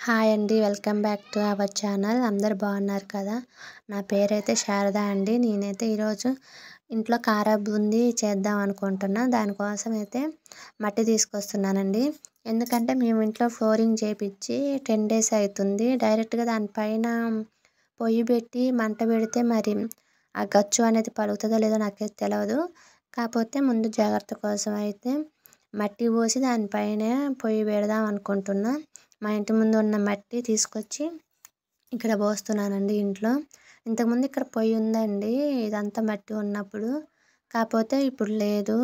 Hi అండి. Welcome back to our channel. అందరూ బాగున్నారు కదా. నా పేరైతే శారద అండి. నేనైతే ఈరోజు ఇంట్లో కార బూందీ చేద్దాం అనుకుంటున్నా. దానికోసం అయితే మట్టి తీసుకొస్తున్నానండి. ఎందుకంటే మేము ఇంట్లో ఫ్లోరింగ్ చేపించి 10 days అవుతుంది. డైరెక్ట్గా దానిపైన పొయ్యి పెట్టి మంట పెడితే మరి ఆ గచ్చు అనేది పలుకుతుందో లేదో నాకైతే తెలియదు. కాకపోతే ముందు జాగ్రత్త కోసం అయితే మట్టి పోసి దానిపైన పొయ్యి పెడదాం అనుకుంటున్నా. మా ఇంటి ముందు ఉన్న మట్టి తీసుకొచ్చి ఇక్కడ పోస్తున్నానండి ఇంట్లో. ఇంతకుముందు ఇక్కడ పొయ్యి ఉందండి, ఇదంతా మట్టి ఉన్నప్పుడు. కాకపోతే ఇప్పుడు లేదు,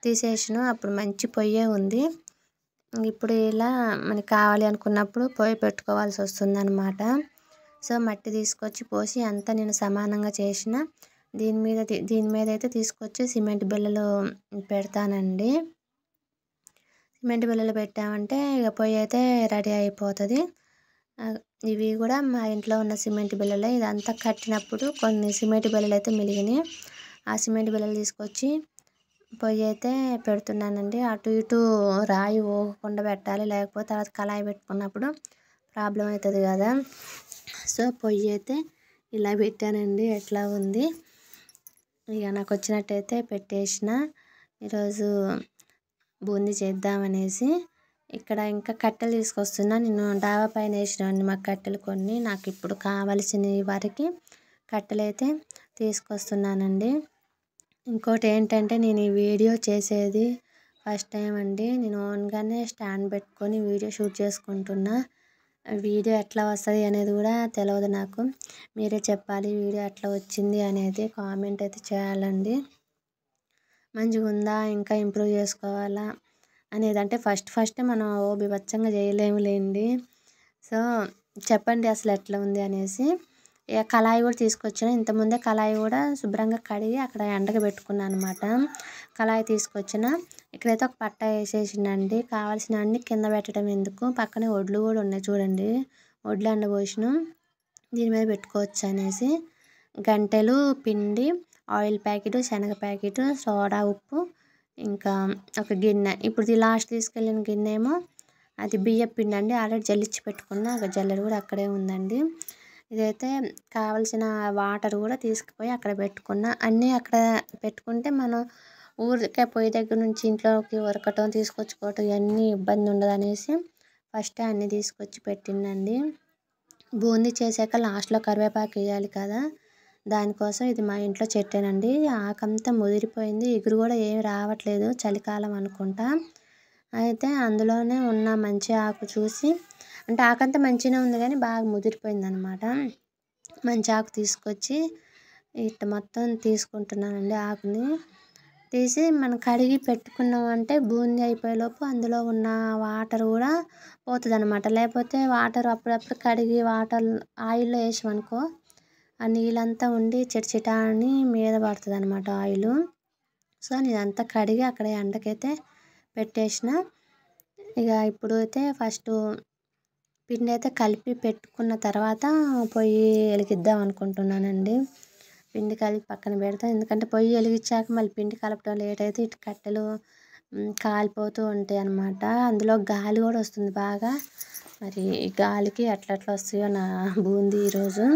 తీసేసాను. అప్పుడు మంచి పొయ్యే ఉంది. ఇప్పుడు ఇలా మనకి కావాలి అనుకున్నప్పుడు పొయ్యి పెట్టుకోవాల్సి వస్తుందన్నమాట. సో మట్టి తీసుకొచ్చి పోసి అంతా నేను సమానంగా చేసిన దీని మీద అయితే తీసుకొచ్చి సిమెంట్ బిళ్ళలు పెడతానండి. సిమెంట్ బిళ్ళలు పెట్టామంటే ఇక పొయ్యి అయితే రెడీ అయిపోతుంది. ఇవి కూడా మా ఇంట్లో ఉన్న సిమెంట్ బిళ్ళలే. ఇదంతా కట్టినప్పుడు కొన్ని సిమెంట్ బిళ్ళలు అయితే మిలిగినాయి. ఆ సిమెంట్ బిళ్ళలు తీసుకొచ్చి పొయ్యి అయితే పెడుతున్నానండి. అటు ఇటు రాయి పోకుండా పెట్టాలి, లేకపోతే తర్వాత కళాయి పెట్టుకున్నప్పుడు ప్రాబ్లం అవుతుంది కదా. సో పొయ్యి అయితే ఇలా పెట్టానండి. ఎట్లా ఉంది ఇక నాకు వచ్చినట్టయితే పెట్టేసిన. ఈరోజు బూందీ చేద్దామనేసి ఇక్కడ ఇంకా కట్టెలు తీసుకొస్తున్నా. నేను డాబా పైన వేసినాను మాకు కట్టెలు కొన్ని. నాకు ఇప్పుడు కావలసిన వరకు కట్టెలు అయితే తీసుకొస్తున్నానండి. ఇంకోటి ఏంటంటే నేను ఈ వీడియో చేసేది ఫస్ట్ టైం అండి. నేను ఓన్గానే స్టాండ్ పెట్టుకొని వీడియో షూట్ చేసుకుంటున్నా. వీడియో ఎట్లా వస్తుంది అనేది కూడా తెలియదు నాకు. మీరే చెప్పాలి వీడియో ఎట్లా వచ్చింది అనేది కామెంట్ అయితే చేయాలండి. మంచిగా ఉందా, ఇంకా ఇంప్రూవ్ చేసుకోవాలా అనేది. అంటే ఫస్ట్ మనం బీభత్సంగా చేయలేములేండి. సో చెప్పండి అసలు ఎట్లా ఉంది అనేసి. ఇక కళాయి కూడా తీసుకొచ్చాను. ఇంతకుముందే కళాయి కూడా శుభ్రంగా కడిగి అక్కడ ఎండకు పెట్టుకున్నాను అనమాట. కళాయి తీసుకొచ్చిన. ఇక్కడైతే ఒక పట్ట వేసేసిందండి. కావాల్సిన అన్ని కింద పెట్టడం ఎందుకు, పక్కనే వడ్లు కూడా ఉన్నాయి చూడండి. వడ్లు ఎండబోసిన దీని మీద పెట్టుకోవచ్చు అనేసి. గంటెలు, పిండి, ఆయిల్ ప్యాకెట్, శనగ ప్యాకెట్, సోడా, ఉప్పు, ఇంకా ఒక గిన్నె. ఇప్పుడు లాస్ట్ తీసుకెళ్ళిన గిన్నె ఏమో అది బియ్యం పిండి అండి. ఆల్రెడీ జల్లించి పెట్టుకున్నా. జల్లెడ కూడా అక్కడే ఉందండి. ఇదైతే కావలసిన వాటర్ కూడా తీసుకుపోయి అక్కడ పెట్టుకున్నా. అన్నీ అక్కడ పెట్టుకుంటే మనం ఊరికే పొయ్యి దగ్గర నుంచి ఇంట్లోకి ఉరకటం తీసుకొచ్చుకోవటం ఇవన్నీ ఇబ్బంది ఉండదు అనేసి ఫస్ట్ అన్నీ తీసుకొచ్చి పెట్టిందండి. బూందీ చేసాక లాస్ట్లో కరివేపాకు వేయాలి కదా, దానికోసం. ఇది మా ఇంట్లో చెట్టేనండి. ఆకంతా ముదిరిపోయింది, ఎగురు కూడా ఏమి రావట్లేదు. చలికాలం అనుకుంటా. అయితే అందులోనే ఉన్న మంచి ఆకు చూసి, అంటే ఆకంతా మంచిగానే ఉంది కానీ బాగా ముదిరిపోయింది అనమాట. మంచి ఆకు తీసుకొచ్చి ఇట్లా మొత్తం తీసుకుంటున్నానండి. ఆకుని తీసి మనం కడిగి పెట్టుకున్నామంటే బూందీ అయిపోయేలోపు అందులో ఉన్న వాటర్ కూడా పోతుంది అనమాట. లేకపోతే వాటర్ అప్పుడప్పుడు కడిగి ఆయిల్లో వేసామనుకో ఆ నీళ్ళంతా ఉండి చిటచిటా అని మీద పడుతుంది అనమాట ఆయిల్. సో నేనంతా కడిగి అక్కడ ఎండకైతే పెట్టేసిన. ఇక ఇప్పుడు అయితే ఫస్ట్ పిండి అయితే కలిపి పెట్టుకున్న తర్వాత పొయ్యి వెలిగిద్దాం అనుకుంటున్నానండి. పిండి కలిపి పక్కన పెడతాం. ఎందుకంటే పొయ్యి వెలిగించాక మళ్ళీ పిండి కలపడం లేట్ అయితే ఇటు కట్టెలు కాలిపోతూ ఉంటాయి అన్నమాట. అందులో గాలి కూడా వస్తుంది బాగా. మరి ఈ గాలికి ఎట్లా వస్తాయో నా బూందీ ఈరోజు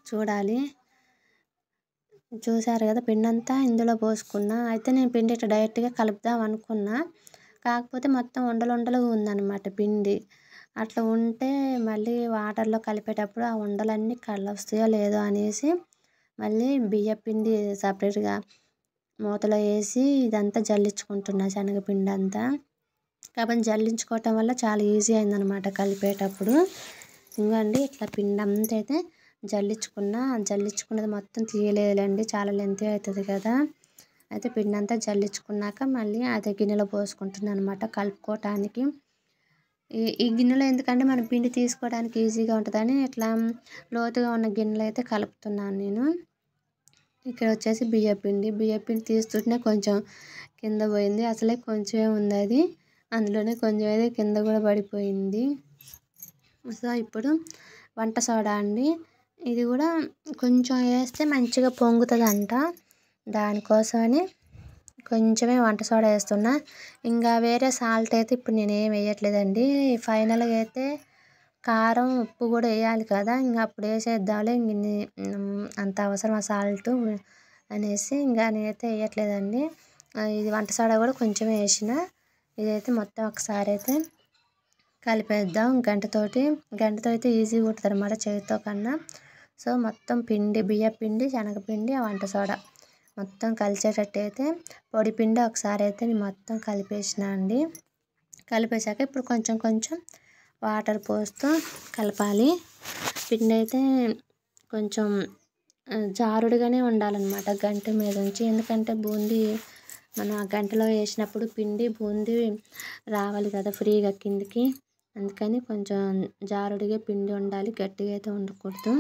చూడాలి. చూసారు కదా, పిండి అంతా ఇందులో పోసుకున్నా. అయితే నేను పిండి ఇట్లా డైరెక్ట్గా కలుపుదాం అనుకున్నా. కాకపోతే మొత్తం ఉండలుగా ఉందన్నమాట పిండి. అట్లా ఉంటే మళ్ళీ వాటర్లో కలిపేటప్పుడు ఆ ఉండలన్నీ వస్తాయో లేదో అనేసి మళ్ళీ బియ్య పిండి సపరేట్గా మూతలో వేసి ఇదంతా జల్లించుకుంటున్నా, శనగపిండి అంతా. కాబట్టి జల్లించుకోవటం వల్ల చాలా ఈజీ అయిందనమాట కలిపేటప్పుడు. ఇంకండి ఇట్లా పిండి అంతా అయితే జల్లించుకున్నది మొత్తం తీయలేదులేండి, చాలా లెంతీ అవుతుంది కదా. అయితే పిండి అంతా జల్లించుకున్నాక మళ్ళీ అదే గిన్నెలో పోసుకుంటున్నాను అనమాట కలుపుకోవటానికి. ఈ గిన్నెలో ఎందుకంటే మనం పిండి తీసుకోవడానికి ఈజీగా ఉంటుందని ఇట్లా లోతుగా ఉన్న గిన్నెలో అయితే కలుపుతున్నాను నేను. ఇక్కడ వచ్చేసి బియ్య పిండి తీస్తుంటే కొంచెం కింద పోయింది. అసలే కొంచెమే ఉంది అది, అందులోనే కొంచెం అయితే కింద కూడా పడిపోయింది. సో ఇప్పుడు వంట సోడా అండి. ఇది కూడా కొంచెం వేస్తే మంచిగా పొంగుతుందంట. దానికోసమని కొంచెమే వంట సోడా వేస్తున్నా. ఇంకా వేరే సాల్ట్ అయితే ఇప్పుడు నేనేం వేయట్లేదండి. ఫైనల్గా అయితే కారం, ఉప్పు కూడా వేయాలి కదా, ఇంక అప్పుడు వేసేద్దాంలే, అంత అవసరమా సాల్ట్ అనేసి ఇంకా నేనైతే వేయట్లేదండి. ఇది వంట సోడా కూడా కొంచెం వేసిన. ఇదైతే మొత్తం ఒకసారి అయితే కలిపేద్దాం గంటతో అయితే ఈజీగా ఉంటుంది అన్నమాట చేతితో కన్నా. సో మొత్తం పిండి, బియ్యం పిండి, శనగపిండి, ఆ వంట సోడా మొత్తం కలిసేటట్టు అయితే పొడి పిండి ఒకసారి అయితే నేను మొత్తం కలిపేసిన అండి. కలిపేశాక ఇప్పుడు కొంచెం కొంచెం వాటర్ పోస్తూ కలపాలి. పిండి అయితే కొంచెం జారుడుగానే ఉండాలన్నమాట గంట మీద నుంచి. ఎందుకంటే బూందీ మనం ఆ గంటలో వేసినప్పుడు పిండి బూందీ రావాలి కదా ఫ్రీగా కిందికి. అందుకని కొంచెం జారుడుగా పిండి ఉండాలి, గట్టిగా అయితే ఉండకూడదు.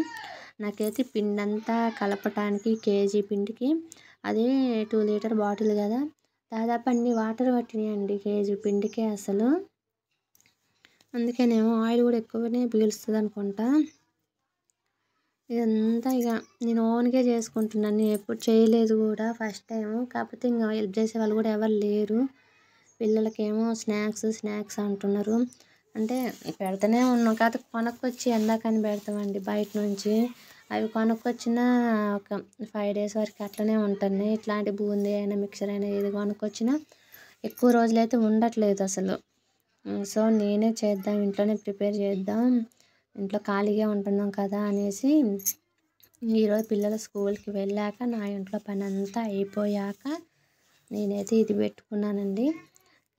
నాకైతే పిండి అంతా కలపటానికి కేజీ పిండికి అదే 2 లీటర్ బాటిల్ కదా, దాదాపు అన్ని వాటర్ పట్టినాయండి కేజీ పిండికే అసలు. అందుకేనేమో ఆయిల్ కూడా ఎక్కువనే పీలుస్తుంది అనుకుంటా. ఇదంతా ఇక నేను ఓన్గా చేసుకుంటున్నాను, నేను ఎప్పుడు చేయలేదు కూడా, ఫస్ట్ టైం. కాకపోతే ఇంకా హెల్ప్ చేసే వాళ్ళు కూడా ఎవరు లేరు. పిల్లలకేమో స్నాక్స్ అంటున్నారు. అంటే పెడుతూనే ఉన్నాం, కాకపోతే కొనుక్కొచ్చి ఎందాకని పెడతామండి బయట నుంచి. అవి కొనుక్కొచ్చిన ఒక 5 days వరకు అట్లనే ఉంటున్నాయి. ఇట్లాంటి బూందీ అయినా మిక్చర్ అయినా ఏది కొనుక్కొచ్చినా ఎక్కువ రోజులైతే ఉండట్లేదు అసలు. సో నేనే చేద్దాం, ఇంట్లోనే ప్రిపేర్ చేద్దాం, ఇంట్లో ఖాళీగా ఉంటున్నాం కదా అనేసి ఈరోజు పిల్లలు స్కూల్కి వెళ్ళాక నా ఇంట్లో పని అంతా అయిపోయాక నేనైతే ఇది పెట్టుకున్నానండి.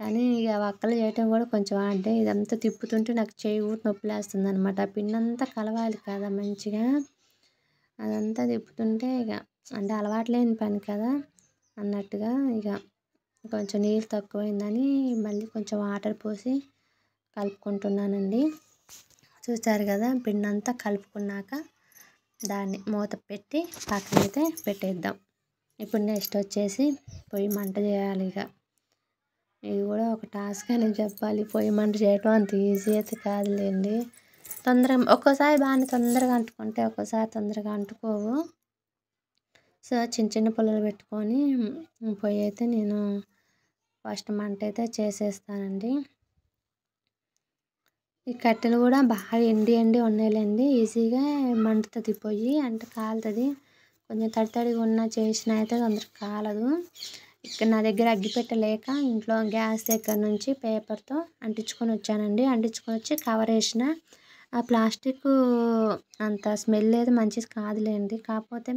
కానీ ఇక వక్కలు చేయటం కూడా కొంచెం అంటే ఇదంతా తిప్పుతుంటే నాకు చేయి కూడా నొప్పిలేస్తుంది అనమాట. ఆ పిండి అంతా కలవాలి కదా మంచిగా, అదంతా తిప్పుతుంటే ఇక అంటే అలవాట్లేని పని కదా అన్నట్టుగా ఇక కొంచెం నీళ్ళు తక్కువైందని మళ్ళీ కొంచెం వాటర్ పోసి కలుపుకుంటున్నానండి. చూసారు కదా, పిండి అంతా కలుపుకున్నాక దాన్ని మూత పెట్టి పక్కనైతే పెట్టేద్దాం. ఇప్పుడు నెక్స్ట్ వచ్చేసి పొయ్యి మంట చేయాలి. ఇక ఇది కూడా ఒక టాస్క్ అని చెప్పాలి. పొయ్యి మంట చేయటం అంత ఈజీ అయితే కాదులేండి. తొందరగా ఒక్కోసారి బాగానే తొందరగా అంటుకుంటే, ఒక్కోసారి తొందరగా అంటుకోవు. సో చిన్న చిన్న పుల్లలు పెట్టుకొని పొయ్యి అయితే నేను ఫస్ట్ మంట అయితే చేసేస్తానండి. ఈ కట్టెలు కూడా బాగా ఎండి ఉన్నాయిలేండి, ఈజీగా మండుతుంది పొయ్యి, అంటే కాలుతుంది. కొంచెం తడిగా ఉన్న చేసిన అయితే తొందరగా కాలదు. ఇక్కడ నా దగ్గర అగ్గిపెట్టె లేక ఇంట్లో గ్యాస్ దగ్గర నుంచి పేపర్తో అంటించుకొని వచ్చానండి. అంటించుకొని వచ్చి కవర్ వేసిన. ఆ ప్లాస్టిక్ అంత స్మెల్ అయితే మంచిది కాదులేండి, కాకపోతే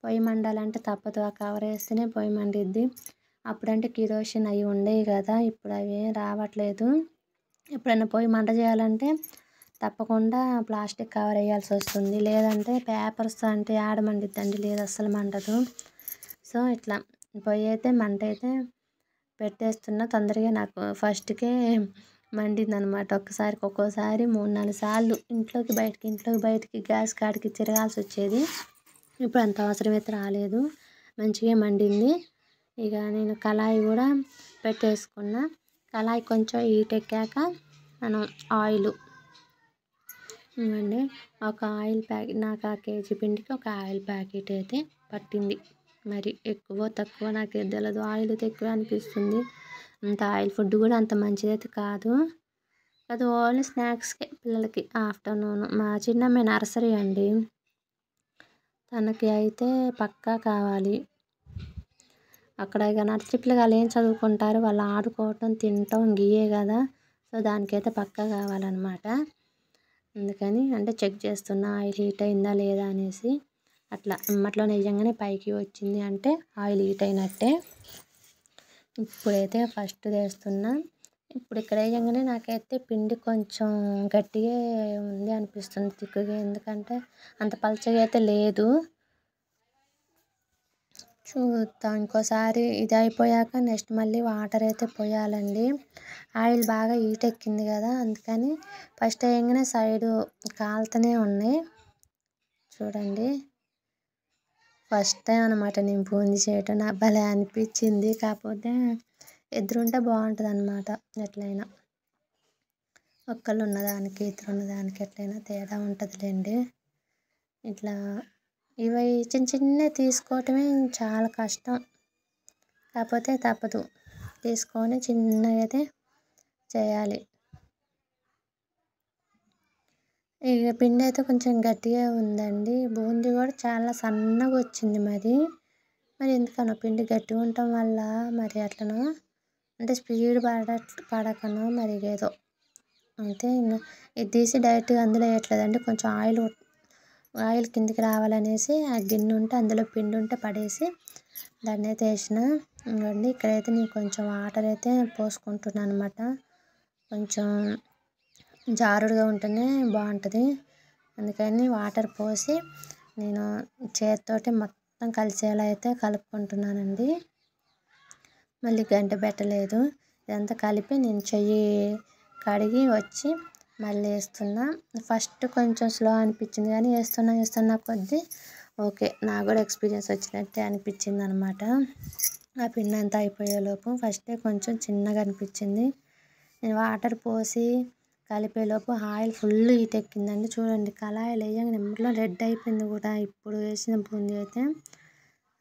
పొయ్యి మండాలంటే తప్పదు, ఆ కవర్ వేస్తేనే పొయ్యి మండిద్ది. అప్పుడంటే కిరోసిన్ అవి ఉండేవి కదా, ఇప్పుడు అవి రావట్లేదు. ఎప్పుడైనా పొయ్యి మంట చేయాలంటే తప్పకుండా ప్లాస్టిక్ కవర్ వేయాల్సి వస్తుంది, లేదంటే పేపర్స్ అంటే ఆడ మండిద్దండి, లేదు అస్సలు మండదు. సో ఇట్లా పొయ్యి అయితే మంట అయితే పెట్టేస్తున్నా. తొందరగా నాకు ఫస్ట్కే మండిందనమాట. ఒక్కోసారి 3-4 సార్లు ఇంట్లోకి బయటికి గ్యాస్ కాడికి తిరగాల్సి వచ్చేది. ఇప్పుడు అంత అవసరం అయితే రాలేదు, మంచిగా మండింది. ఇక నేను కళాయి కూడా పెట్టేసుకున్నా. కళాయి కొంచెం హీట్ ఎక్కాక మనం ఆయిల్ ఇవ్వండి. ఒక ఆయిల్ ప్యాకెట్, నాకు ఆ కేజీ పిండికి ఒక ఆయిల్ ప్యాకెట్ అయితే పట్టింది. మరి ఎక్కువ తక్కువ నాకు తెలియదు, ఆయిల్ అయితే ఎక్కువ అనిపిస్తుంది. అంత ఆయిల్ ఫుడ్ కూడా అంత మంచిదైతే కాదు. అది ఓన్లీ స్నాక్స్కే పిల్లలకి ఆఫ్టర్నూన్. మా చిన్నమ్మాయి నర్సరీ అండి, తనకి అయితే పక్కా కావాలి. అక్కడ ఇక నర్సరీ పిల్లలు ఏం చదువుకుంటారు, వాళ్ళు ఆడుకోవటం తినటం గియే కదా. సో దానికైతే పక్కా కావాలన్నమాట. అందుకని అంటే చెక్ చేస్తున్నా ఆయిల్ హీట్ అయిందా లేదా అనేసి. అట్లా అమ్మట్లో నిజంగానే పైకి వచ్చింది అంటే ఆయిల్ హీట్ అయినట్టే. ఇప్పుడైతే ఫస్ట్ వేస్తున్నా. ఇప్పుడు ఇక్కడ వేయగానే నాకైతే పిండి కొంచెం గట్టిగా ఉంది అనిపిస్తుంది, తిక్కుగా, ఎందుకంటే అంత పలచగా అయితే లేదు. చూద్దాం ఇంకోసారి ఇది అయిపోయాక నెక్స్ట్ మళ్ళీ వాటర్ అయితే పోయాలండి. ఆయిల్ బాగా హీట్ ఎక్కింది కదా, అందుకని ఫస్ట్ వేయగానే సైడు కాలుతూనే ఉన్నాయి. చూడండి, ఫస్ట్ టైం అనమాట నేను బూందీ చేయటం, నాకు భలే అనిపించింది. కాకపోతే ఎదురుంటే బాగుంటుంది అనమాట. ఎట్లయినా ఒక్కళ్ళు ఉన్నదానికి ఇద్దరు ఉన్నదానికి ఎట్లయినా తేడా ఉంటుందిలేండి. ఇట్లా ఇవి చిన్న తీసుకోవటమే చాలా కష్టం, కాకపోతే తప్పదు, తీసుకొని చిన్నగా అయితే చేయాలి. ఇక పిండి అయితే కొంచెం గట్టిగా ఉందండి. బూందీ కూడా చాలా సన్నగా వచ్చింది మరి ఎందుకనో పిండి గట్టిగా ఉండటం వల్ల మరి అట్లనో అంటే స్పీడ్ పడకనో మరి ఏదో అయితే ఇది తీసి డైరెక్ట్గా అందులో వేయట్లేదండి. కొంచెం ఆయిల్ కిందికి రావాలనేసి ఆ గిన్నె ఉంటే అందులో పిండి ఉంటే పడేసి దాన్ని అయితే వేసిన. ఇంకోండి ఇక్కడైతే నేను కొంచెం వాటర్ అయితే పోసుకుంటున్నాను అనమాట. కొంచెం జారుడుగా ఉంటేనే బాగుంటుంది. అందుకని వాటర్ పోసి నేను చేతితోటి మొత్తం కలిసేలా అయితే కలుపుకుంటున్నానండి. మళ్ళీ గంట పెట్టలేదు. ఇదంతా కలిపి నేను చెయ్యి కడిగి వచ్చి మళ్ళీ వేస్తున్నా. ఫస్ట్ కొంచెం స్లో అనిపించింది కానీ వేస్తున్నా కొద్దీ ఓకే నాకు కూడా ఎక్స్పీరియన్స్ వచ్చినట్టే అనిపించింది అనమాట. ఆ పిండి అంతా అయిపోయేలోపు ఫస్టే కొంచెం చిన్నగా అనిపించింది. నేను వాటర్ పోసి కలిపేలోపు ఆయిల్ ఫుల్ హీట్ ఎక్కిందండి. చూడండి కళాయిలు వేయగానే నిమ్మట్లో రెడ్ అయిపోయింది కూడా ఇప్పుడు వేసిన బూందీ అయితే.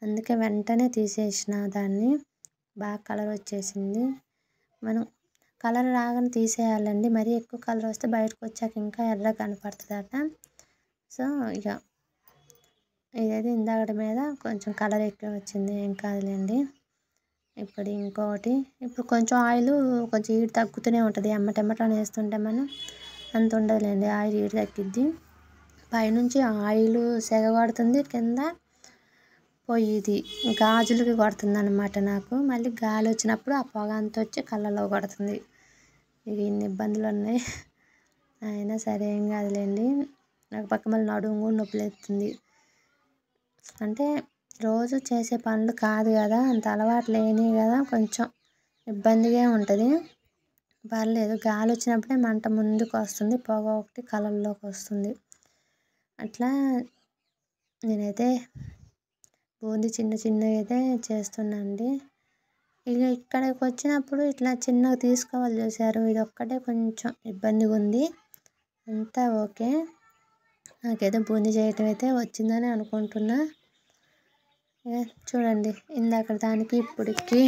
అందుకే వెంటనే తీసేసిన దాన్ని. బాగా కలర్ వచ్చేసింది. మనం కలర్ రాగానే తీసేయాలండి. మరీ ఎక్కువ కలర్ వస్తే బయటకు వచ్చాక ఇంకా ఎర్రగా కనపడుతుందట. సో ఇక ఇదైతే ఇందాకటి మీద కొంచెం కలర్ ఎక్కువ వచ్చింది, ఏం కాదులేండి. ఇప్పుడు ఇంకోటి కొంచెం ఆయిల్ కొంచెం హీట్ తగ్గుతూనే ఉంటుంది. ఎమ్మటెమ్మటని వేస్తుంటే మనం అంత ఉండదులేండి, ఆయిల్ హీట్ తగ్గిద్ది. పైనుంచి ఆయిల్ సెగ కొడుతుంది, కింద పొయ్యిది గాజులకి కొడుతుంది అనమాట నాకు. మళ్ళీ గాలి వచ్చినప్పుడు ఆ పొగ అంతా వచ్చి కళ్ళలో కొడుతుంది. ఇక ఇన్ని ఇబ్బందులు ఉన్నాయి. అయినా సరే ఏం కాదులేండి. నాకు పక్క మళ్ళీ నడుము కూడా నొప్పి లేస్తుంది. అంటే రోజు చేసే పనులు కాదు కదా, అంత అలవాటు లేని కదా, కొంచెం ఇబ్బందిగా ఉంటుంది. పర్లేదు, గాలి వచ్చినప్పుడే మంట ముందుకు వస్తుంది, పొగ ఒకటి కళ్ళల్లోకి వస్తుంది. అట్లా నేనైతే బూందీ చిన్నగా అయితే చేస్తున్నానండి. ఇక ఇక్కడికి వచ్చినప్పుడు ఇట్లా చిన్నగా తీసుకోవాలి చూసారు, ఇది ఒక్కటే కొంచెం ఇబ్బందిగా ఉంది. అంతా ఓకే, నాకైతే బూందీ చేయటం అయితే వచ్చిందని అనుకుంటున్నా. చూడండి ఇందాక దానికి ఇప్పటికి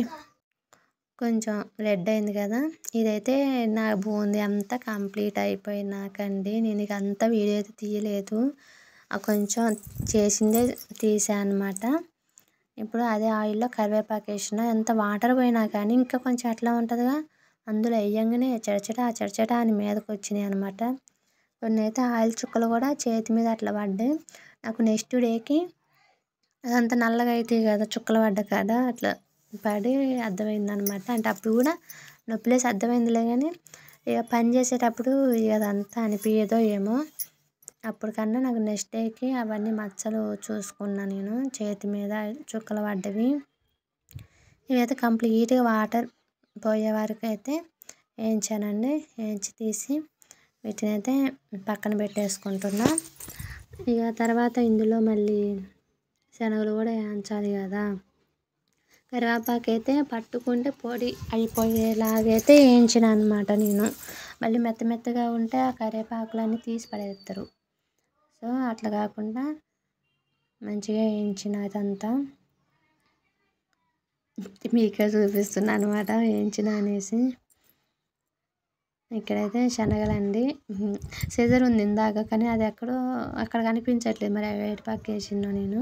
కొంచెం రెడ్ అయింది కదా. ఇదైతే నా బూందీ అంతా కంప్లీట్ అయిపోయినాకండి. నేను ఇక అంతా వీడియో అయితే తీయలేదు, కొంచెం చేసిందే తీసాను అనమాట. ఇప్పుడు అదే ఆయిల్లో కరివేపాకు వేసిన. ఎంత వాటర్ పోయినా కానీ ఇంకా కొంచెం అట్లా ఉంటుందిగా, అందులో వేయంగానే చెడచట అని మీదకి వచ్చినాయి అనమాట. కొన్ని అయితే ఆయిల్ చుక్కలు కూడా చేతి మీద అట్లా పడ్డాయి. నాకు నెక్స్ట్ డేకి అదంతా నల్లగా అవుతాయి కదా చుక్కలు పడ్డ కాడ అట్లా పడి అర్థమైంది అనమాట. అంటే అప్పుడు కూడా నొప్పిలేసి అర్థమైందిలే కానీ ఇక పని చేసేటప్పుడు ఇక అదంతా అనిపించదో ఏమో. అప్పటికన్నా నాకు నెక్స్ట్ డేకి అవన్నీ మచ్చలు చూసుకున్నా నేను, చేతి మీద చుక్కలు పడ్డవి. ఇవైతే కంప్లీట్గా వాటర్ పోయే వరకు అయితే వేయించానండి. వేయించి తీసి వీటిని అయితే పక్కన పెట్టేసుకుంటున్నా. ఇక తర్వాత ఇందులో మళ్ళీ శనగలు కూడా వేయించాలి కదా. కరివేపాకు అయితే పట్టుకుంటే పొడి అయిపోయేలాగైతే వేయించిన అనమాట నేను. మళ్ళీ మెత్తగా ఉంటే ఆ కరివేపాకులన్నీ తీసి పడేస్తారు. సో అట్లా కాకుండా మంచిగా వేయించిన అదంతా మీకే చూపిస్తున్నా అనమాట వేయించిన అనేసి. ఇక్కడైతే శనగలండి, సీజర్ ఉంది ఇందాక కానీ అది అక్కడ కనిపించట్లేదు, మరి వేడిపాకు వేసినా నేను.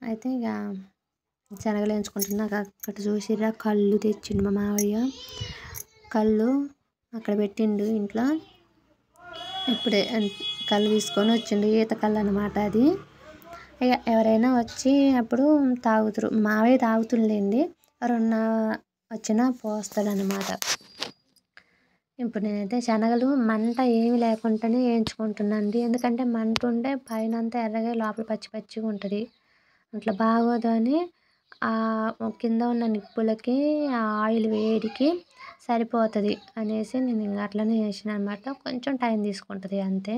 అయితే ఇక శనగలు వేయించుకుంటున్నా. అక్కడ చూసిరా కళ్ళు తెచ్చిండు మా మావయ్య. కళ్ళు అక్కడ పెట్టిండు ఇంట్లో. ఇప్పుడే కళ్ళు తీసుకొని వచ్చిండు, ఈత కళ్ళు అనమాట అది. ఇక ఎవరైనా వచ్చి అప్పుడు తాగుతారు, మావయ్య తాగుతుండేండి, ఎవరన్నా వచ్చినా పోస్తాడనమాట. ఇప్పుడు నేనైతే శనగలు మంట ఏమి లేకుండానే వేయించుకుంటున్నాను. ఎందుకంటే మంట ఉంటే పైన అంతా ఎర్రగా లోపల పచ్చిగా ఉంటుంది, అట్లా బాగోదు అని కింద ఉన్న నిప్పులకి ఆ ఆయిల్ వేడికి సరిపోతుంది అనేసి నేను ఇంకా అట్లనే చేసిన అనమాట. కొంచెం టైం తీసుకుంటుంది అంతే,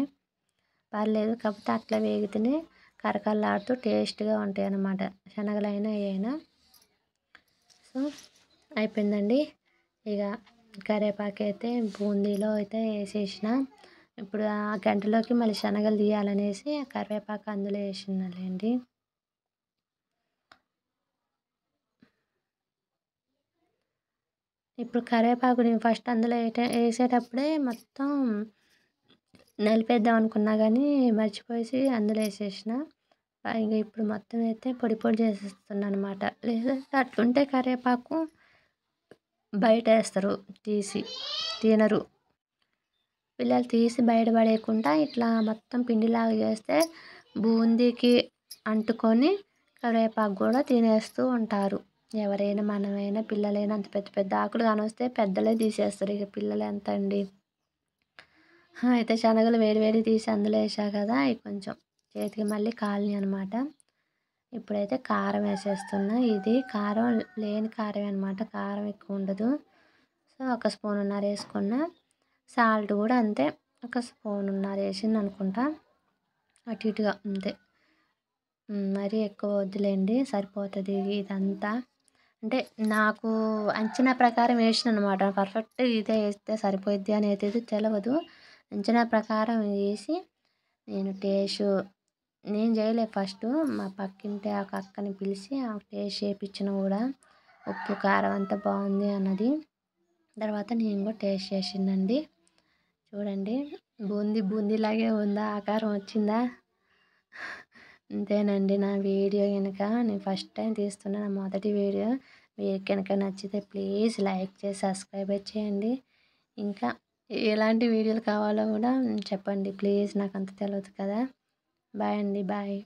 పర్లేదు. కాకపోతే అట్లా వేగితేనే కరకరలాడుతూ టేస్ట్గా ఉంటాయి అన్నమాట, శనగలైనా ఏమైనా. సో అయిపోయిందండి. ఇక కరివేపాకు అయితే బూందీలో అయితే వేసేసిన. ఇప్పుడు ఆ గంటలోకి మళ్ళీ శనగలు తీయాలనేసి ఆ కరివేపాకు అందులో వేసినాలేండి. ఇప్పుడు కరివేపాకు నేను ఫస్ట్ అందులో వేసేటప్పుడే మొత్తం నలిపేద్దాం అనుకున్నా కానీ మర్చిపోయేసి అందులో వేసేసిన. పైగా ఇప్పుడు మొత్తం అయితే పొడి పొడి చేసేస్తున్నా అనమాట. లేదంటే అట్లుంటే కరివేపాకు బయట వేస్తారు తీసి, తినరు. పిల్లలు తీసి బయట పడేయకుండా ఇట్లా మొత్తం పిండిలాగా చేస్తే బూందీకి అంటుకొని కరివేపాకు కూడా తినేస్తూ ఉంటారు. ఎవరైనా మనమైనా పిల్లలైనా అంత పెద్ద పెద్ద ఆకులు కానొస్తే పెద్దలే తీసేస్తారు. ఇక పిల్లలు ఎంత అండి. అయితే శనగలు వేడి వేడి తీసి అందులో వేసా కదా, అవి కొంచెం చేతికి మళ్ళీ కాలినాయి అనమాట. ఇప్పుడైతే కారం వేసేస్తున్నా. ఇది కారం లేని కారమే అనమాట, కారం ఎక్కువ ఉండదు. సో ఒక స్పూనున్నర వేసుకున్నా. సాల్ట్ కూడా అంతే, ఒక స్పూనున్నర వేసింది అనుకుంటా, అటు ఇటుగా అంతే. మరీ ఎక్కువ వద్దులేండి, సరిపోతుంది ఇదంతా. అంటే నాకు అంచనా ప్రకారం వేసిన అనమాట. పర్ఫెక్ట్ ఇదే వేస్తే సరిపోద్ది అని అయితే తెలియదు. అంచనా ప్రకారం వేసి నేను చేయలే ఫస్ట్, మా పక్కింటి ఒక అక్కని పిలిచి ఆ టేస్ట్ చేయించిన కూడా. ఉప్పు కారం అంతా బాగుంది అన్నది. తర్వాత నేను కూడా టేస్ట్ చేసిందండి. చూడండి, బూందీలాగే ఉందా, ఆకారం వచ్చిందా? అంతేనండి. నా వీడియో కనుక నేను ఫస్ట్ టైం తీస్తున్నా, నా మొదటి వీడియో. మీకు కనుక నచ్చితే ప్లీజ్ లైక్ చేసి సబ్స్క్రైబ్ చేయండి. ఇంకా ఎలాంటి వీడియోలు కావాలో కూడా చెప్పండి ప్లీజ్, నాకు అంత తెలియదు కదా. బాయ్ అండి, బాయ్.